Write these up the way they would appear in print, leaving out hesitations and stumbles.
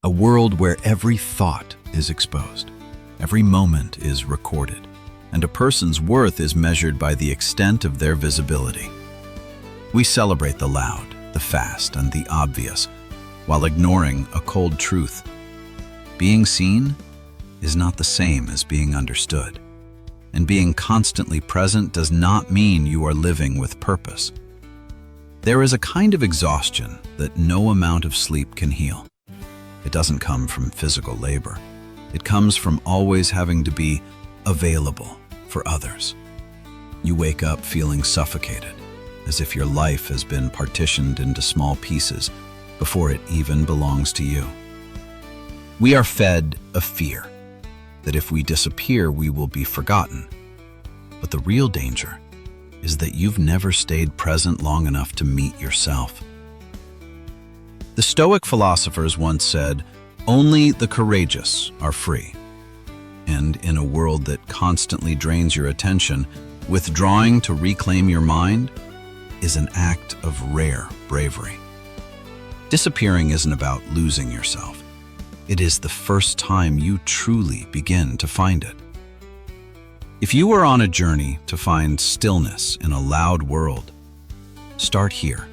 A world where every thought is exposed, every moment is recorded, and a person's worth is measured by the extent of their visibility. We celebrate the loud, the fast, and the obvious, while ignoring a cold truth. Being seen is not the same as being understood, and being constantly present does not mean you are living with purpose. There is a kind of exhaustion that no amount of sleep can heal. It doesn't come from physical labor. It comes from always having to be available for others. You wake up feeling suffocated, as if your life has been partitioned into small pieces before it even belongs to you. We are fed a fear that if we disappear, we will be forgotten. But the real danger is that you've never stayed present long enough to meet yourself. The Stoic philosophers once said, "Only the courageous are free." And in a world that constantly drains your attention, withdrawing to reclaim your mind is an act of rare bravery. Disappearing isn't about losing yourself. It is the first time you truly begin to find it. If you are on a journey to find stillness in a loud world, start here.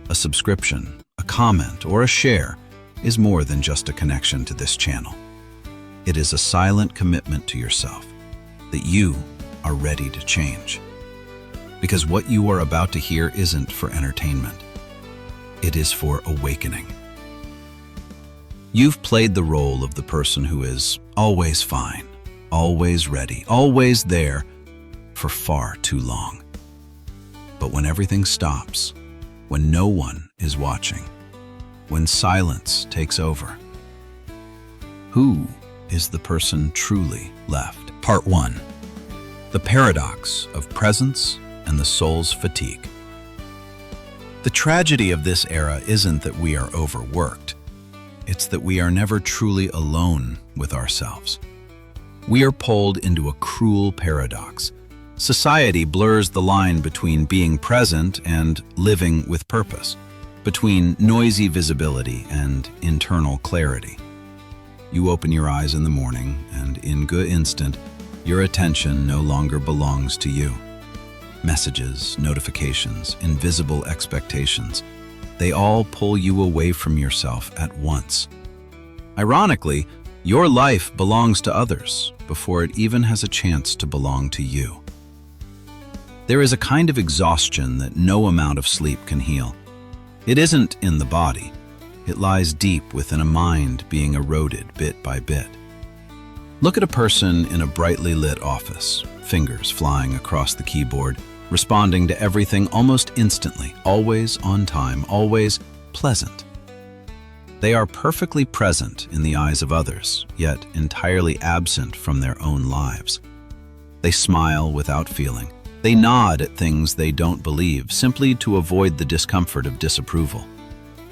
A subscription, a comment, or a share is more than just a connection to this channel. It is a silent commitment to yourself that you are ready to change. Because what you are about to hear isn't for entertainment. It is for awakening. You've played the role of the person who is always fine, always ready, always there for far too long. But when everything stops, when no one is watching, when silence takes over, who is the person truly left? Part 1. The paradox of presence and the soul's fatigue. The tragedy of this era isn't that we are overworked. It's that we are never truly alone with ourselves. We are pulled into a cruel paradox. Society blurs the line between being present and living with purpose, between noisy visibility and internal clarity. You open your eyes in the morning, and in good instant, your attention no longer belongs to you. Messages, notifications, invisible expectations, they all pull you away from yourself at once. Ironically, your life belongs to others before it even has a chance to belong to you. There is a kind of exhaustion that no amount of sleep can heal. It isn't in the body. It lies deep within a mind being eroded bit by bit. Look at a person in a brightly lit office, fingers flying across the keyboard, responding to everything almost instantly, always on time, always pleasant. They are perfectly present in the eyes of others, yet entirely absent from their own lives. They smile without feeling. They nod at things they don't believe, simply to avoid the discomfort of disapproval.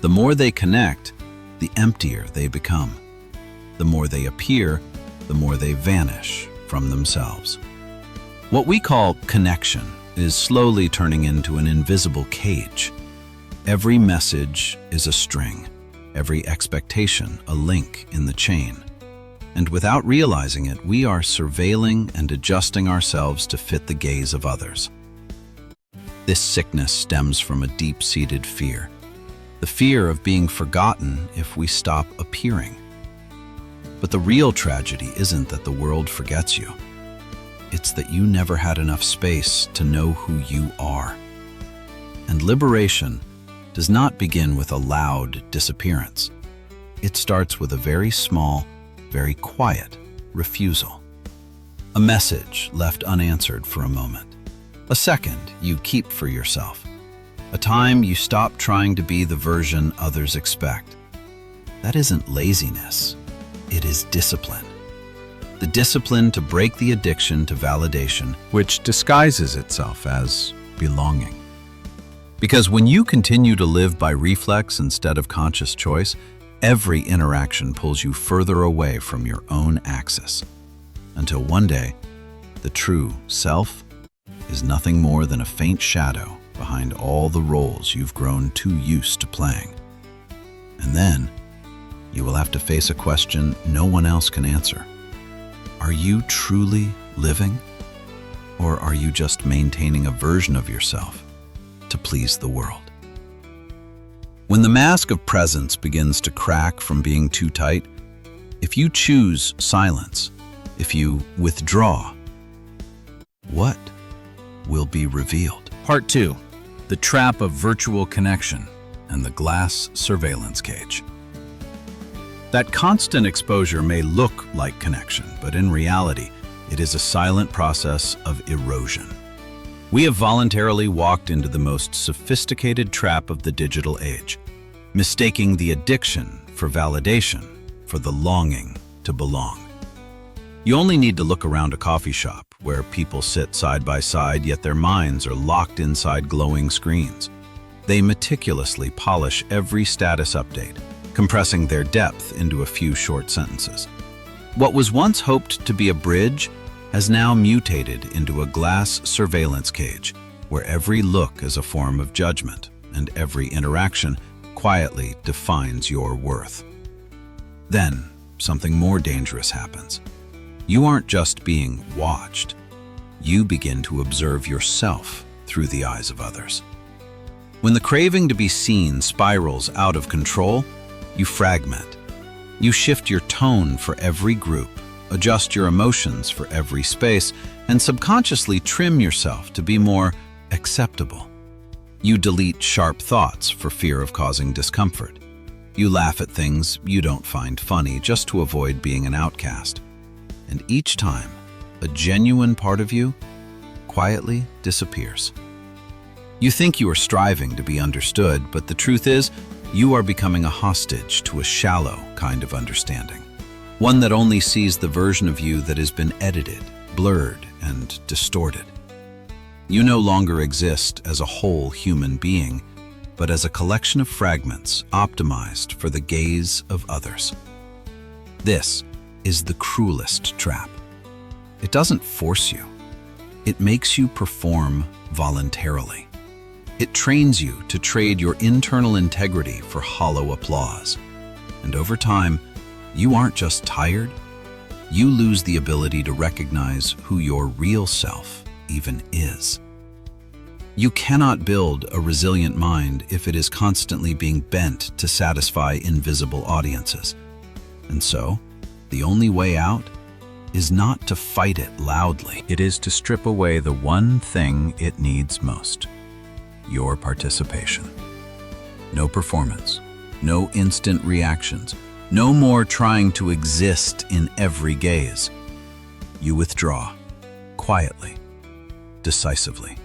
The more they connect, the emptier they become. The more they appear, the more they vanish from themselves. What we call connection is slowly turning into an invisible cage. Every message is a string, every expectation a link in the chain. And without realizing it, we are surveilling and adjusting ourselves to fit the gaze of others. This sickness stems from a deep-seated fear, the fear of being forgotten if we stop appearing. But the real tragedy isn't that the world forgets you. It's that you never had enough space to know who you are. And liberation does not begin with a loud disappearance. It starts with a very small, very quiet refusal. A message left unanswered for a moment. A second you keep for yourself. A time you stop trying to be the version others expect. That isn't laziness. It is discipline. The discipline to break the addiction to validation, which disguises itself as belonging. Because when you continue to live by reflex instead of conscious choice, every interaction pulls you further away from your own axis, until one day, the true self is nothing more than a faint shadow behind all the roles you've grown too used to playing. And then, you will have to face a question no one else can answer. Are you truly living? Or are you just maintaining a version of yourself to please the world? When the mask of presence begins to crack from being too tight, if you choose silence, if you withdraw, what will be revealed? Part 2. The trap of virtual connection and the glass surveillance cage. That constant exposure may look like connection, but in reality, it is a silent process of erosion. We have voluntarily walked into the most sophisticated trap of the digital age, mistaking the addiction for validation, for the longing to belong. You only need to look around a coffee shop where people sit side by side, yet their minds are locked inside glowing screens. They meticulously polish every status update, compressing their depth into a few short sentences. What was once hoped to be a bridge has now mutated into a glass surveillance cage, where every look is a form of judgment and every interaction quietly defines your worth. Then, something more dangerous happens. You aren't just being watched. You begin to observe yourself through the eyes of others. When the craving to be seen spirals out of control, you fragment. You shift your tone for every group, adjust your emotions for every space, and subconsciously trim yourself to be more acceptable. You delete sharp thoughts for fear of causing discomfort. You laugh at things you don't find funny just to avoid being an outcast. And each time, a genuine part of you quietly disappears. You think you are striving to be understood, but the truth is, you are becoming a hostage to a shallow kind of understanding. One that only sees the version of you that has been edited, blurred, and distorted. You no longer exist as a whole human being, but as a collection of fragments optimized for the gaze of others. This is the cruelest trap. It doesn't force you. It makes you perform voluntarily. It trains you to trade your internal integrity for hollow applause. And over time, you aren't just tired, you lose the ability to recognize who your real self even is. You cannot build a resilient mind if it is constantly being bent to satisfy invisible audiences. And so, the only way out is not to fight it loudly. It is to strip away the one thing it needs most: your participation. No performance, no instant reactions, no more trying to exist in every gaze. You withdraw, quietly, decisively.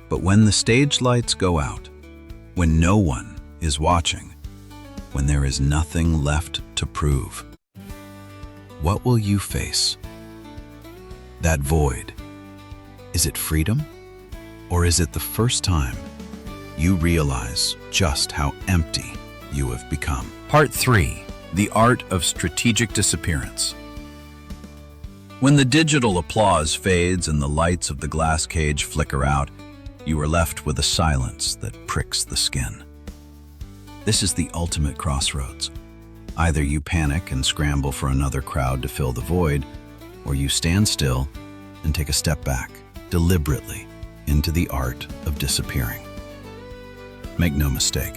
But when the stage lights go out, when no one is watching, when there is nothing left to prove, what will you face? That void. Is it freedom? Or is it the first time you realize just how empty you have become? Part 3. The art of strategic disappearance. When the digital applause fades and the lights of the glass cage flicker out, you are left with a silence that pricks the skin. This is the ultimate crossroads. Either you panic and scramble for another crowd to fill the void, or you stand still and take a step back, deliberately, into the art of disappearing. Make no mistake,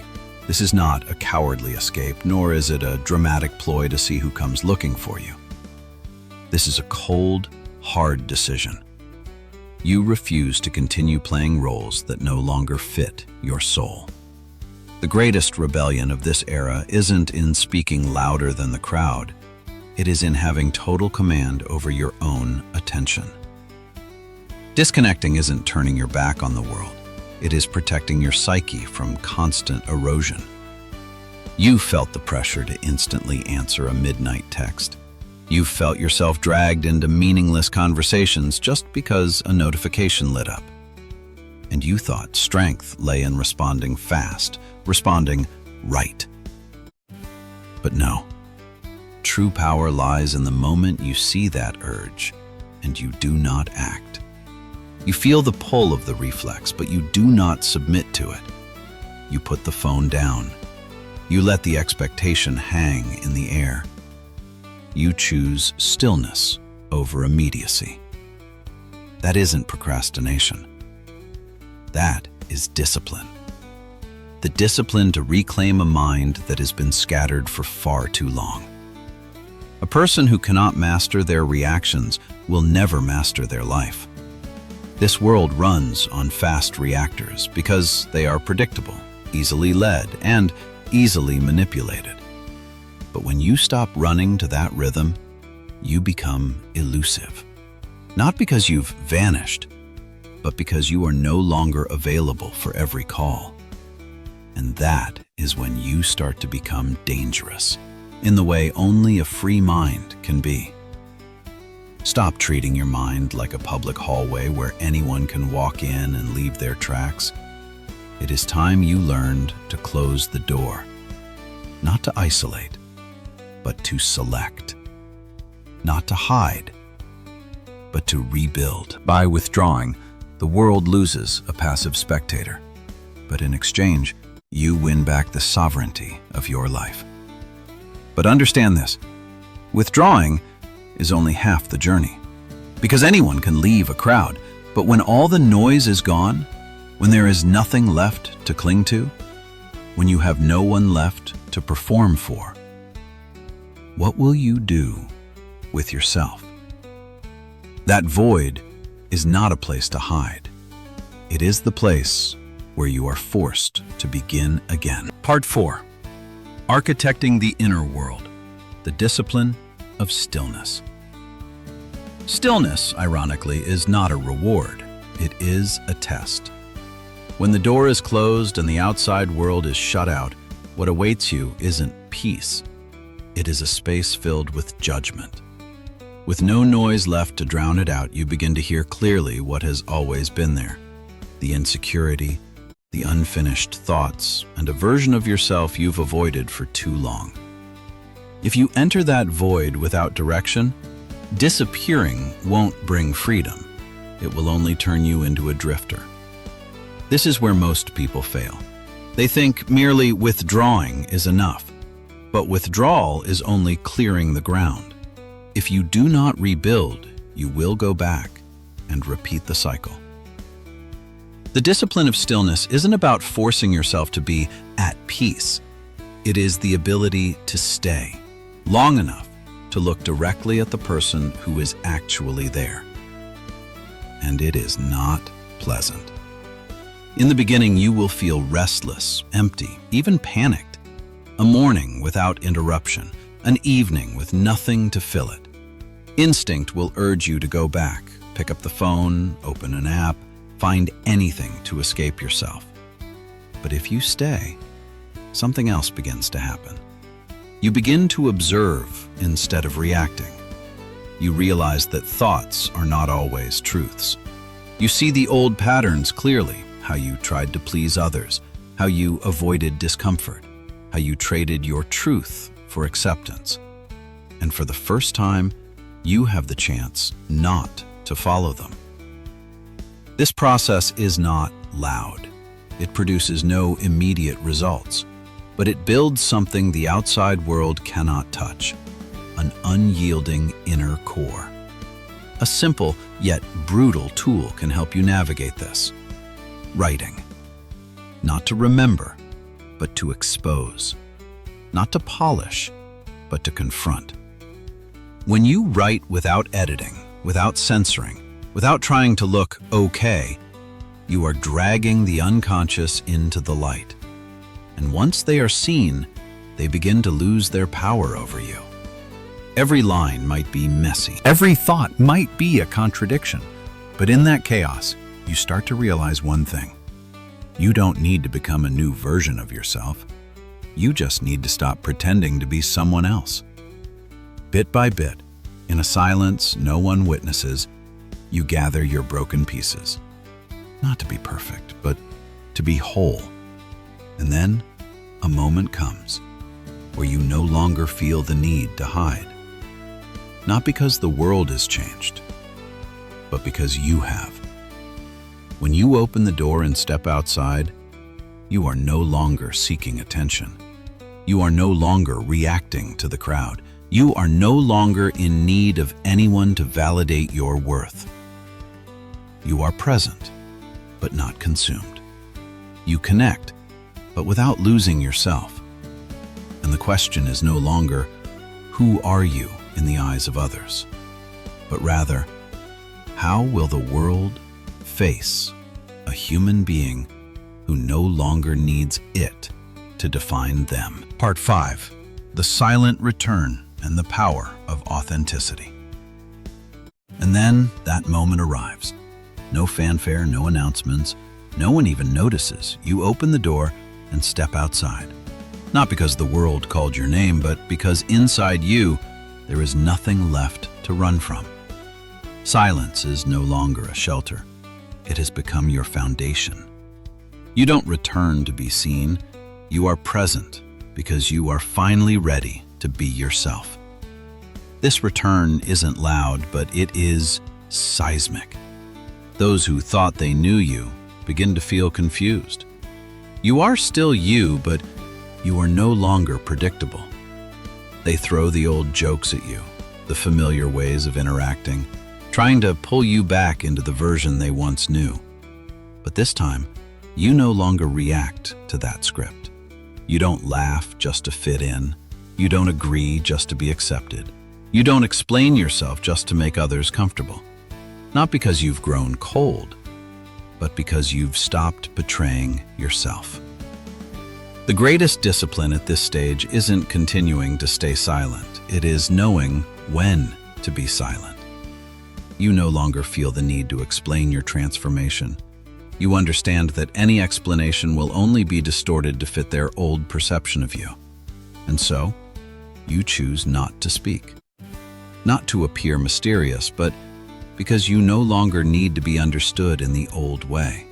this is not a cowardly escape, nor is it a dramatic ploy to see who comes looking for you. This is a cold, hard decision. You refuse to continue playing roles that no longer fit your soul. The greatest rebellion of this era isn't in speaking louder than the crowd. It is in having total command over your own attention. Disconnecting isn't turning your back on the world. It is protecting your psyche from constant erosion. You felt the pressure to instantly answer a midnight text. You felt yourself dragged into meaningless conversations just because a notification lit up. And you thought strength lay in responding fast, responding right. But no. True power lies in the moment you see that urge and you do not act. You feel the pull of the reflex, but you do not submit to it. You put the phone down. You let the expectation hang in the air. You choose stillness over immediacy. That isn't procrastination. That is discipline. The discipline to reclaim a mind that has been scattered for far too long. A person who cannot master their reactions will never master their life. This world runs on fast reactors because they are predictable, easily led, and easily manipulated. But when you stop running to that rhythm, you become elusive. Not because you've vanished, but because you are no longer available for every call. And that is when you start to become dangerous, in the way only a free mind can be. Stop treating your mind like a public hallway where anyone can walk in and leave their tracks. It is time you learned to close the door, not to isolate, but to select. Not to hide, but to rebuild. By withdrawing, the world loses a passive spectator, but in exchange, you win back the sovereignty of your life. But understand this, withdrawing is only half the journey, because anyone can leave a crowd, but when all the noise is gone, when there is nothing left to cling to, when you have no one left to perform for, what will you do with yourself? That void is not a place to hide. It is the place where you are forced to begin again. Part 4. Architecting the inner world, the discipline of stillness. Stillness, ironically, is not a reward. It is a test. When the door is closed and the outside world is shut out, what awaits you isn't peace. It is a space filled with judgment. With no noise left to drown it out, you begin to hear clearly what has always been there. The insecurity, the unfinished thoughts, and a version of yourself you've avoided for too long. If you enter that void without direction, disappearing won't bring freedom. It will only turn you into a drifter. This is where most people fail. They think merely withdrawing is enough, but withdrawal is only clearing the ground. If you do not rebuild, you will go back and repeat the cycle. The discipline of stillness isn't about forcing yourself to be at peace. It is the ability to stay long enough to look directly at the person who is actually there. And it is not pleasant. In the beginning, you will feel restless, empty, even panicked. A morning without interruption, an evening with nothing to fill it. Instinct will urge you to go back, pick up the phone, open an app, find anything to escape yourself. But if you stay, something else begins to happen. You begin to observe instead of reacting. You realize that thoughts are not always truths. You see the old patterns clearly, how you tried to please others, how you avoided discomfort, how you traded your truth for acceptance. And for the first time, you have the chance not to follow them. This process is not loud. It produces no immediate results, but it builds something the outside world cannot touch, an unyielding inner core. A simple yet brutal tool can help you navigate this. Writing. Not to remember, but to expose. Not to polish, but to confront. When you write without editing, without censoring, without trying to look okay, you are dragging the unconscious into the light. And once they are seen, they begin to lose their power over you. Every line might be messy. Every thought might be a contradiction. But in that chaos, you start to realize one thing. You don't need to become a new version of yourself. You just need to stop pretending to be someone else. Bit by bit, in a silence no one witnesses, you gather your broken pieces. Not to be perfect, but to be whole. And then a moment comes where you no longer feel the need to hide. Not because the world has changed, but because you have. When you open the door and step outside, you are no longer seeking attention. You are no longer reacting to the crowd. You are no longer in need of anyone to validate your worth. You are present, but not consumed. You connect, but without losing yourself. And the question is no longer, who are you in the eyes of others? But rather, how will the world face a human being who no longer needs it to define them? Part 5. The silent return and the power of authenticity. And then that moment arrives. No fanfare, no announcements. No one even notices. You open the door and step outside. Not because the world called your name, but because inside you, there is nothing left to run from. Silence is no longer a shelter. It has become your foundation. You don't return to be seen. You are present because you are finally ready to be yourself. This return isn't loud, but it is seismic. Those who thought they knew you begin to feel confused. You are still you, but you are no longer predictable. They throw the old jokes at you, the familiar ways of interacting, trying to pull you back into the version they once knew. But this time, you no longer react to that script. You don't laugh just to fit in. You don't agree just to be accepted. You don't explain yourself just to make others comfortable. Not because you've grown cold, but because you've stopped betraying yourself. The greatest discipline at this stage isn't continuing to stay silent. It is knowing when to be silent. You no longer feel the need to explain your transformation. You understand that any explanation will only be distorted to fit their old perception of you. And so, you choose not to speak. Not to appear mysterious, but because you no longer need to be understood in the old way.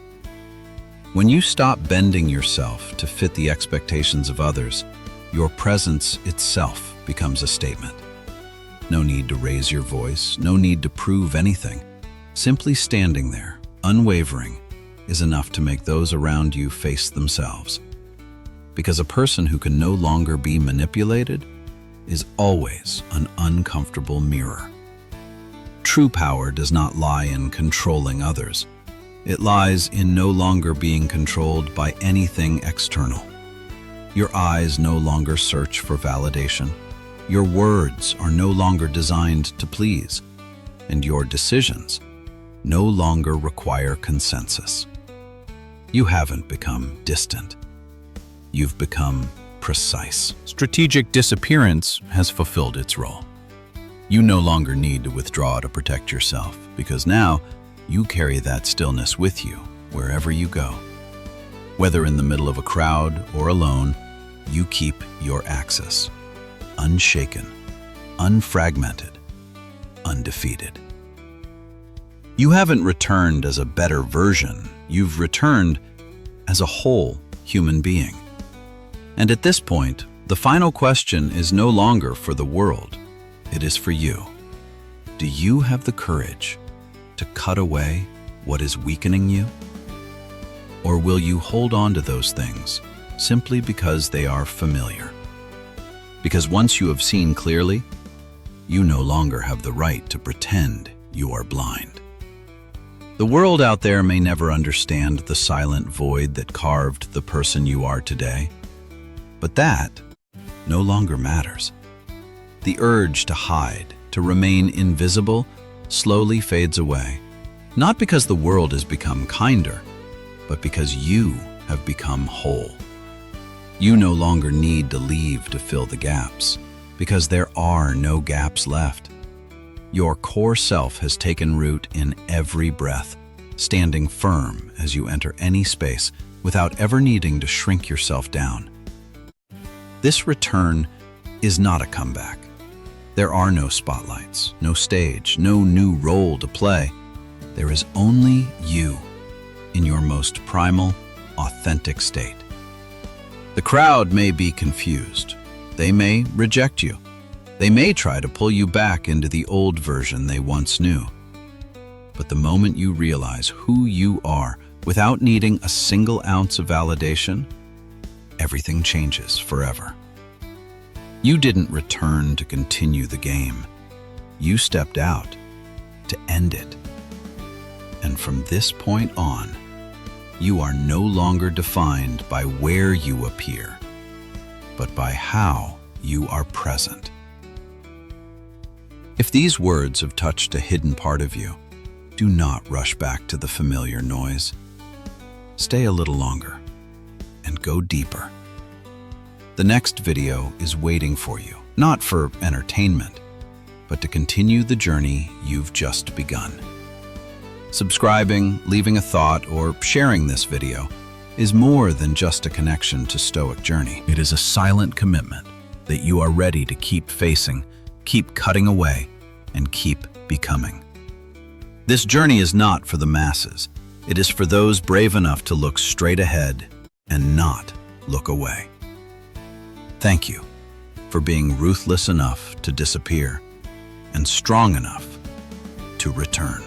When you stop bending yourself to fit the expectations of others, your presence itself becomes a statement. No need to raise your voice, no need to prove anything. Simply standing there, unwavering, is enough to make those around you face themselves. Because a person who can no longer be manipulated is always an uncomfortable mirror. True power does not lie in controlling others. It lies in no longer being controlled by anything external. Your eyes no longer search for validation. Your words are no longer designed to please, and your decisions no longer require consensus. You haven't become distant. You've become precise. Strategic disappearance has fulfilled its role. You no longer need to withdraw to protect yourself, because now you carry that stillness with you wherever you go. Whether in the middle of a crowd or alone, you keep your axis, unshaken, unfragmented, undefeated. You haven't returned as a better version. You've returned as a whole human being. And at this point, the final question is no longer for the world. It is for you. Do you have the courage to cut away what is weakening you? Or will you hold on to those things simply because they are familiar? Because once you have seen clearly, you no longer have the right to pretend you are blind. The world out there may never understand the silent void that carved the person you are today, but that no longer matters. The urge to hide, to remain invisible, slowly fades away, not because the world has become kinder, but because you have become whole. You no longer need to leave to fill the gaps, because there are no gaps left. Your core self has taken root in every breath, standing firm as you enter any space without ever needing to shrink yourself down. This return is not a comeback. There are no spotlights, no stage, no new role to play. There is only you in your most primal, authentic state. The crowd may be confused. They may reject you. They may try to pull you back into the old version they once knew. But the moment you realize who you are without needing a single ounce of validation, everything changes forever. You didn't return to continue the game. You stepped out to end it. And from this point on, you are no longer defined by where you appear, but by how you are present. If these words have touched a hidden part of you, do not rush back to the familiar noise. Stay a little longer and go deeper. The next video is waiting for you, not for entertainment, but to continue the journey you've just begun. Subscribing, leaving a thought, or sharing this video is more than just a connection to Stoic journey. It is a silent commitment that you are ready to keep facing, keep cutting away, and keep becoming. This journey is not for the masses. It is for those brave enough to look straight ahead and not look away. Thank you for being ruthless enough to disappear and strong enough to return.